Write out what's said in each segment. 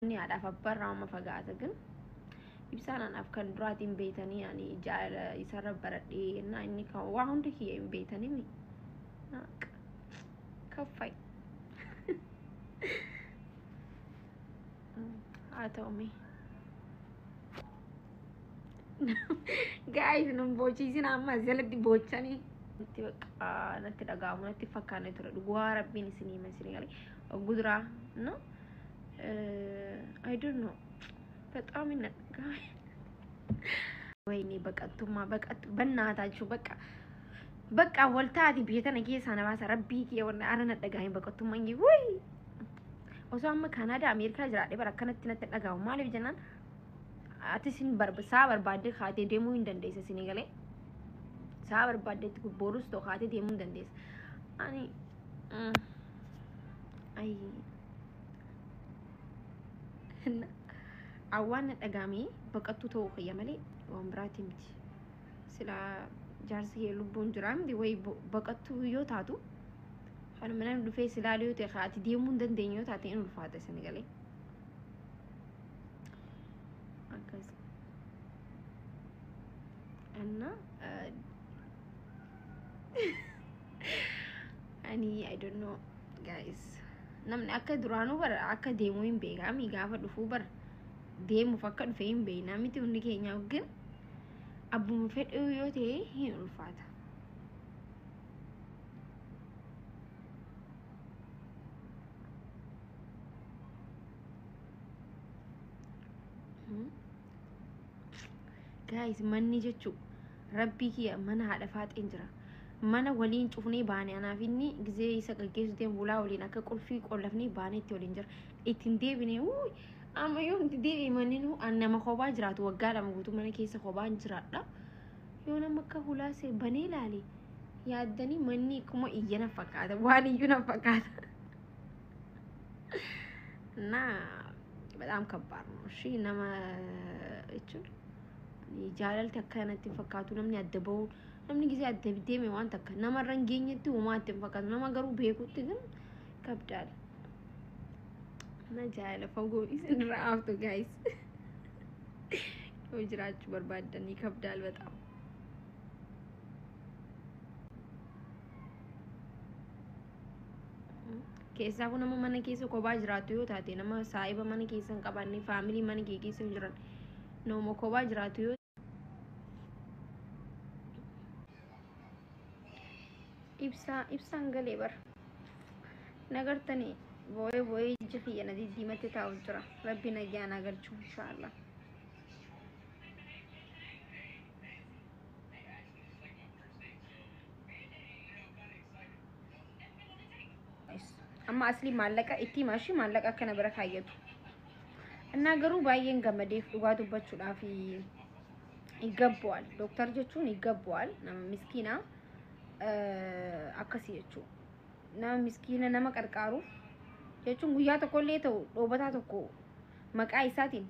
Inni ada fabbarraa ma fagaata gin ibsaan anaaf kan duraatiin beeytanii ani jaala isarra baradhee na inni kan waa hundi kiyya hin beeytanii mi kaffay haa ta'u mi guys nun bochiisin amma jalatti bochanii natti baqa natti dhagaamu natti fakkaanne ture dhugaa rabbiin isinii masini galee guduraa no I don't know በጣም ይነቃል ወይኔ በቀቱማ በቀቱ በእናታችሁ በቃ ወልታቲ ቤተነ ኬሳ ነባሰ ረቢ ከወነ አረነ ደጋኝ በቀቱማ እንጂ ወይ ወሳም ካናዳ አሜሪካ ጅራዴ በረከነት ነተደጋው ማለ ቢጀናን አትሲን በርብሳ በርባደ ካቴ ደሙ እንደንደሰ ሲኒገለ ሳበር ባደ ቦሩስ ቶ ካቴ ደሙ እንደንደሰ አኒ አይ أوان الأجامي بقطو توخ يملي ومراتي متي سلا جارسي لبون جرام دي وي بقطو يوتاتو حلو منام دفع سلاليو تخاتي دي مندن دينيو تاتي إنو الفاتة سنغالي أكاز أنا أني I don't know guys نمن أكا درانو بر أكا ديموين بيغا ميغا فدفو بر ديمو فكر فين بينا متى وني كينيا وجن أبو مفيد أيوتي هي الفاتة guys مني جتشو ربي كيا من هذا فات إنجرا mana waliin cufnee baane anaaf inni gizee isa gaggeessuteen bulaa waliin akka qulfii qollafnee baanetti waliin jira ittiin deebinee uy amma yoo itti deebimanii nama kophaa jiraatu waggaa lama guutuu mana keessa kophaan jiraadha yoo nama akka hulaasee banee ilaale yaaddanii manni akkuma iyyana fakkaata waan iyyuu na fakkaata na በጣም ከባድ ነው እሺ nama እቹን jaalalti akkanatti fakkaatu namni addaboo namni ጊዜ አደብዴም ዋን ተከ ነመረን ገኘት ወማት ፈቀት ነመገሩ ቤኩት ግን ከብዳል ነጃለ ፈንጎ ኢስን ራፍቱ ጋይስ ወጅራቹ በርባደን ይከብዳል በጣም keessa kun nama mana keessa kophaa jiraatu yoo taate nama saahiba mana keessa hin qabanne family mana keessa hin jiran nama kophaa jiraatu yoo ibsaan galee bar nagartanii booyee jifi yana diimatti taa'u jira rabbi nagaan agarchu inshallah amma asli maallaqa itti maashi maallaqa kana bira kaayyatu እና ገሩ ባየን ገመዴፍ ዱጋ ዱባቹዳፊ ይገባዋል ዶክተር ጀቹን ይገባዋል ነማ ምስኪና akkasi jechu nama miskiina nama qarqaaru jechuun guyyaa tokkollee ta'u dhoobataa tokko maqaa isaatiin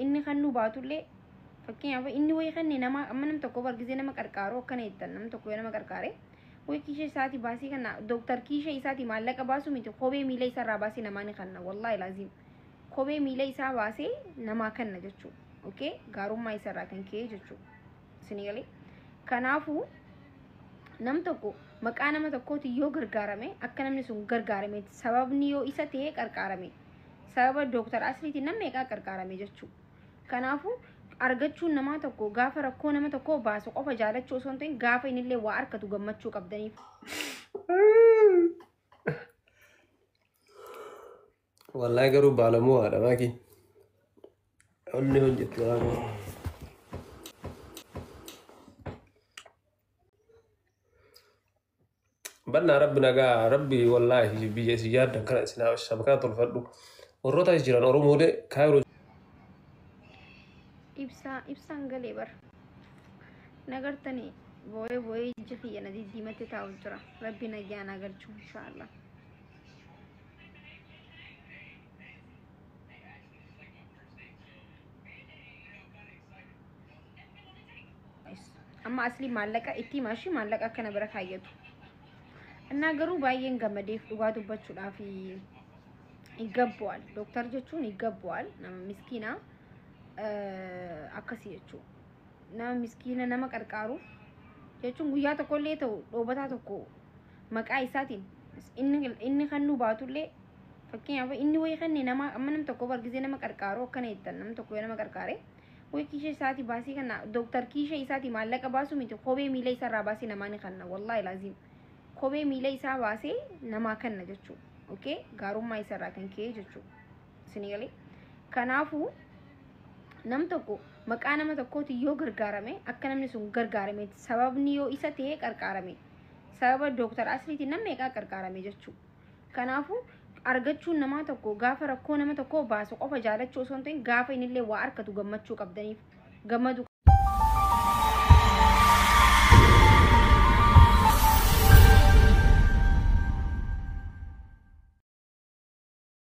inni kan nu baatullee fakkeenyaaf inni wayii kan nama amma nam tokko bargisee nama qarqaaru akkana jettan nam tokko nama qarqaare wayii kiisha isaatii baasii kana dooktar kiisha isaatii maallaqa baasu miti kophee miila isaarraa baasii namaan kanna wallaahi laazim kophee miila isaa baasee namaa kanna jechuudha okay gaarummaa isaarraa kan ka'e jechuudha isinii galee kanaafuu nam tokko maqaa nama tokkooti yoo gargaarame akka namni sun gargaarame sababni yoo isa ta'e qarqaarame sababa dooktar asliitiin namni meeqa qarqaarame jechuudha kanaafu argachuun nama tokko gaafa rakkoo nama tokko baasu qofa jaalachuu osoo hin ta'in gaafa inillee waa arkatu gammachuu qabdaniif wallahi garuu baalamoo haadha maaki onni hojjetu haadha بنا ربنا جا ربي والله بيجي سيادة كنا سنا الشبكات الفردو والروتا يجران أرومودة كايرو إبسان غليبر نقرتني بوي جفي أنا دي ديمتي تاوجرا ربنا جانا قرشو إن شاء الله أما أصلي مالكا إتي ماشي مالكا كنا بركايتو እና ገሩ ባየን ገመዴፍ ዱጋ ዱባቹዳፊ ይገባዋል ዶክተር ጀቹን ይገባዋል nama miskiina akkasii jechuu nama miskiina nama qarqaaru jechuun guyyaa tokkollee ta'u dhoobataa tokko maqaa isaatiin inni kan nu baatullee fakkeenyaaf inni wayii kan nama amma nam tokko bargisee nama qarqaaru akkana jettan nam tokko nama qarqaare wayii kiisha isaati baasii kana doktar kiisha isaati maallaqa baasu miti kophee miila isaarraa baasee namaan kanna wallaahi laaziim kophee miila isaa baasee namaa kanna jechuu okay gaarummaa isaarraa kan ka'e jechuu isinii galee kanaafuu nam tokko maqaa nama tokkooti yoo gargaarame akka namni sun gargaarame sababni yoo isa ta'e qarqaarame sababa doktar asliitiin nama meeqaa qarqaarame jechuu kanaafuu argachuun nama tokko gaafa rakkoo nama tokko baasu qofa jaalachuu osoo hin ta'in gaafa innillee waa arkatu gammachuu qabdaniif gammadu